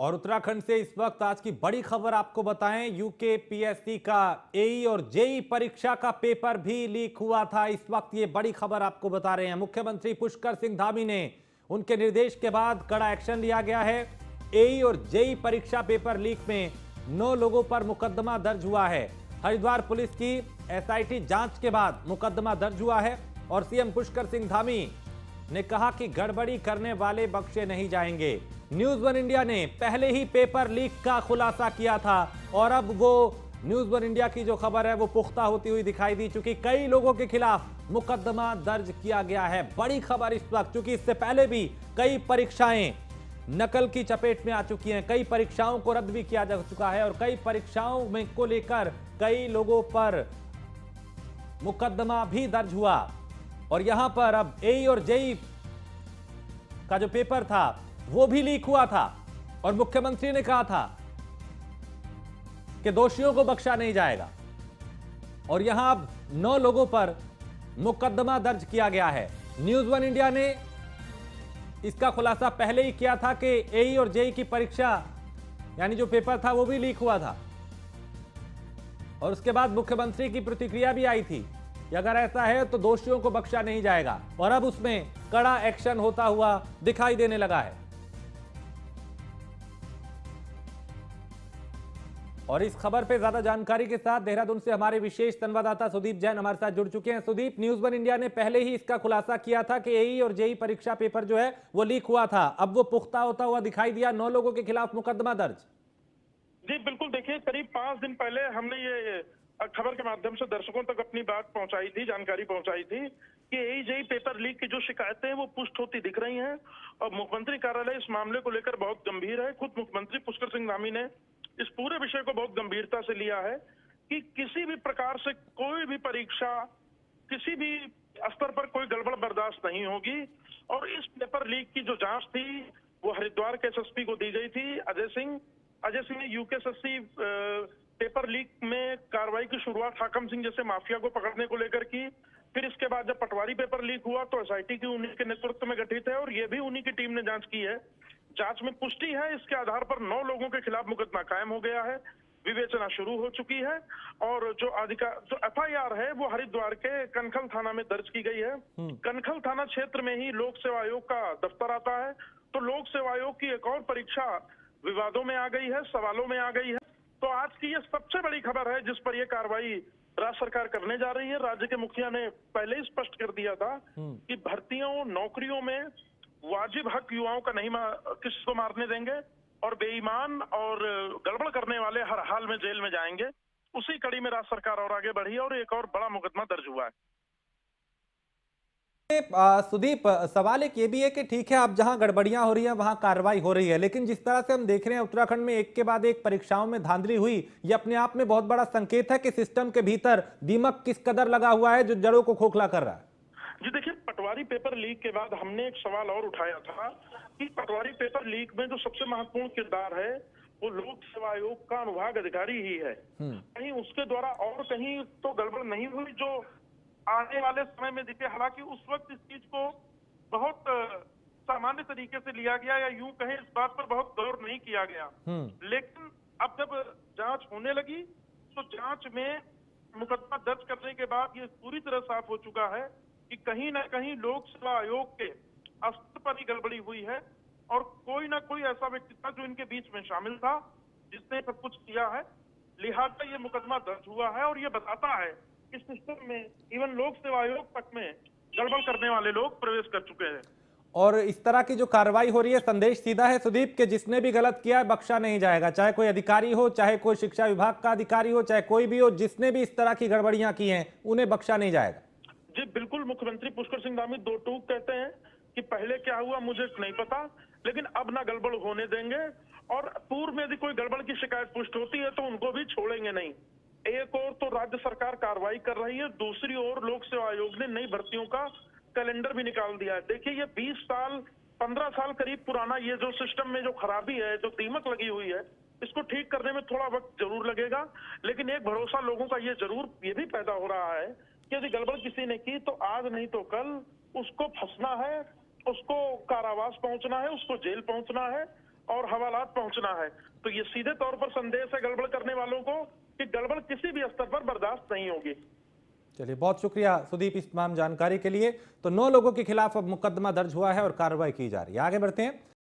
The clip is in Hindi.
और उत्तराखंड से इस वक्त आज की बड़ी खबर आपको बताएं, यूकेपीएससी का एई और जेई परीक्षा का पेपर भी लीक हुआ था। इस वक्त ये बड़ी खबर आपको बता रहे हैं। मुख्यमंत्री पुष्कर सिंह धामी ने उनके निर्देश के बाद कड़ा एक्शन लिया गया है। एई और जेई परीक्षा पेपर लीक में 9 लोगों पर मुकदमा दर्ज हुआ है। हरिद्वार पुलिस की एसआईटी जांच के बाद मुकदमा दर्ज हुआ है और सीएम पुष्कर सिंह धामी ने कहा कि गड़बड़ी करने वाले बख्शे नहीं जाएंगे। न्यूज़ वन इंडिया ने पहले ही पेपर लीक का खुलासा किया था और अब वो न्यूज़ वन इंडिया की जो खबर है वो पुख्ता होती हुई दिखाई दी, चूंकि कई लोगों के खिलाफ मुकदमा दर्ज किया गया है। बड़ी खबर इस वक्त, चूंकि इससे पहले भी कई परीक्षाएं नकल की चपेट में आ चुकी हैं, कई परीक्षाओं को रद्द भी किया जा चुका है और कई परीक्षाओं में को लेकर कई लोगों पर मुकदमा भी दर्ज हुआ। और यहां पर अब एई और जेई का जो पेपर था वो भी लीक हुआ था और मुख्यमंत्री ने कहा था कि दोषियों को बख्शा नहीं जाएगा। और यहां अब 9 लोगों पर मुकदमा दर्ज किया गया है। न्यूज़ वन इंडिया ने इसका खुलासा पहले ही किया था कि एई और जेई की परीक्षा यानी जो पेपर था वो भी लीक हुआ था और उसके बाद मुख्यमंत्री की प्रतिक्रिया भी आई थी कि अगर ऐसा है तो दोषियों को बख्शा नहीं जाएगा और अब उसमें कड़ा एक्शन होता हुआ दिखाई देने लगा है। और इस खबर पे ज्यादा जानकारी के साथ देहरादून से हमारे विशेष संवाददाता सुदीप जैन हमारे साथ जुड़ चुके हैं। सुदीप, न्यूज़ वन इंडिया ने पहले ही इसका खुलासा किया था कि एई और जेई परीक्षा पेपर जो है वो लीक हुआ था, अब वो पुख्ता होता हुआ दिखाई दिया, 9 लोगों के खिलाफ मुकदमा दर्ज। जी बिल्कुल, देखिए करीब 5 दिन पहले हमने ये खबर के माध्यम से दर्शकों तक अपनी बात पहुंचाई थी, जानकारी पहुंचाई थी कि एई जेई पेपर लीक की जो शिकायतें हैं वो पुष्ट होती दिख रही हैं और मुख्यमंत्री कार्यालय इस मामले को लेकर बहुत गंभीर है। खुद मुख्यमंत्री पुष्कर सिंह धामी ने इस पूरे विषय को बहुत गंभीरता से लिया है कि किसी भी प्रकार से कोई भी परीक्षा किसी भी स्तर पर कोई गड़बड़ बर्दाश्त नहीं होगी। और इस पेपर लीक की जो जांच थी वो हरिद्वार के एसएसपी को दी गई थी अजय सिंह ने यूकेएससी पेपर लीक में कार्रवाई की शुरुआत हाकम सिंह जैसे माफिया को पकड़ने को लेकर की। फिर इसके बाद जब पटवारी पेपर लीक हुआ तो एसआईटी की उन्हीं के नेतृत्व में गठित है और ये भी उन्हीं की टीम ने जांच की है। जांच में पुष्टि है, इसके आधार पर 9 लोगों के खिलाफ मुकदमा कायम हो गया है, विवेचना शुरू हो चुकी है और जो एफआईआर है वो हरिद्वार के कनखल थाना में दर्ज की गई है। कनखल थाना क्षेत्र में ही लोक सेवा आयोग का दफ्तर आता है, तो लोक सेवा आयोग की एक और परीक्षा विवादों में आ गई है, सवालों में आ गई है। तो आज की ये सबसे बड़ी खबर है जिस पर यह कार्रवाई राज्य सरकार करने जा रही है। राज्य के मुखिया ने पहले ही स्पष्ट कर दिया था कि भर्तियों नौकरियों में वाजिब हक युवाओं का नहीं किसी को मारने देंगे और बेईमान और गड़बड़ करने वाले हर हाल में जेल में जाएंगे। उसी कड़ी में राज्य सरकार और आगे बढ़ी है और एक और बड़ा मुकदमा दर्ज हुआ है। सुदीप, सवाल एक ये भी है कि ठीक है अब जहां गड़बड़ियां हो रही हैं वहां कार्रवाई हो रही है, लेकिन जिस तरह से हम देख रहे हैं उत्तराखंड में एक के बाद एक परीक्षाओं में धांधली हुई, ये अपने आप में बहुत बड़ा संकेत है कि सिस्टम के भीतर दीमक किस कदर लगा हुआ है जो जड़ों को खोखला कर रहा है। जी देखिए, पटवारी पेपर लीक के बाद हमने एक सवाल और उठाया था कि पटवारी पेपर लीक में जो सबसे महत्वपूर्ण किरदार है वो लोक सेवा आयोग का अनुभाग अधिकारी ही है। कहीं उसके द्वारा और कहीं तो गड़बड़ नहीं हुई जो आने वाले समय में दिखे। हालांकि उस वक्त इस चीज को बहुत सामान्य तरीके से लिया गया या यूं कहें इस बात पर बहुत गौर नहीं किया गया। लेकिन अब जब जांच होने लगी तो जांच में मुकदमा दर्ज करने के बाद ये पूरी तरह साफ हो चुका है कि कहीं ना कहीं लोक सेवा आयोग के स्तर पर ही गड़बड़ी हुई है और कोई ना कोई ऐसा व्यक्ति था जो इनके बीच में शामिल था जिसने सब कुछ किया है। लिहाजा ये मुकदमा दर्ज हुआ है और ये बताता है इस सिस्टम में इवन लोक सेवा आयोग तक में गड़बड़ करने वाले लोग प्रवेश कर चुके हैं। और इस तरह की जो कार्रवाई हो रही है, संदेश सीधा है सुदीप कि जिसने भी गलत किया है बख्शा नहीं जाएगा, चाहे कोई अधिकारी हो, चाहे कोई शिक्षा विभाग का अधिकारी हो, चाहे कोई भी हो, जिसने भी इस तरह की गड़बड़ियां की हैं उन्हें बख्शा नहीं जाएगा। जी बिल्कुल, मुख्यमंत्री पुष्कर सिंह धामी दो टूक कहते हैं कि पहले क्या हुआ मुझे नहीं पता, लेकिन अब ना गड़बड़ होने देंगे और पूर्व में यदि कोई गड़बड़ की शिकायत पुष्ट होती है तो उनको भी छोड़ेंगे नहीं। एक और तो राज्य सरकार कार्रवाई कर रही है, दूसरी ओर लोक सेवा आयोग ने नई भर्तियों का कैलेंडर भी निकाल दिया है। देखिए ये 20 साल 15 साल करीब पुराना ये जो सिस्टम में जो खराबी है, जो दीमक लगी हुई है, इसको ठीक करने में थोड़ा वक्त जरूर लगेगा। लेकिन एक भरोसा लोगों का ये जरूर ये भी पैदा हो रहा है कि यदि गड़बड़ किसी ने की तो आज नहीं तो कल उसको फंसना है, उसको कारावास पहुंचना है, उसको जेल पहुंचना है और हवालात पहुंचना है। तो ये सीधे तौर पर संदेश है गड़बड़ करने वालों को कि गड़बड़ किसी भी स्तर पर बर्दाश्त नहीं होगी। चलिए, बहुत शुक्रिया सुदीप इस तमाम जानकारी के लिए। तो 9 लोगों के खिलाफ अब मुकदमा दर्ज हुआ है और कार्रवाई की जा रही है। आगे बढ़ते हैं।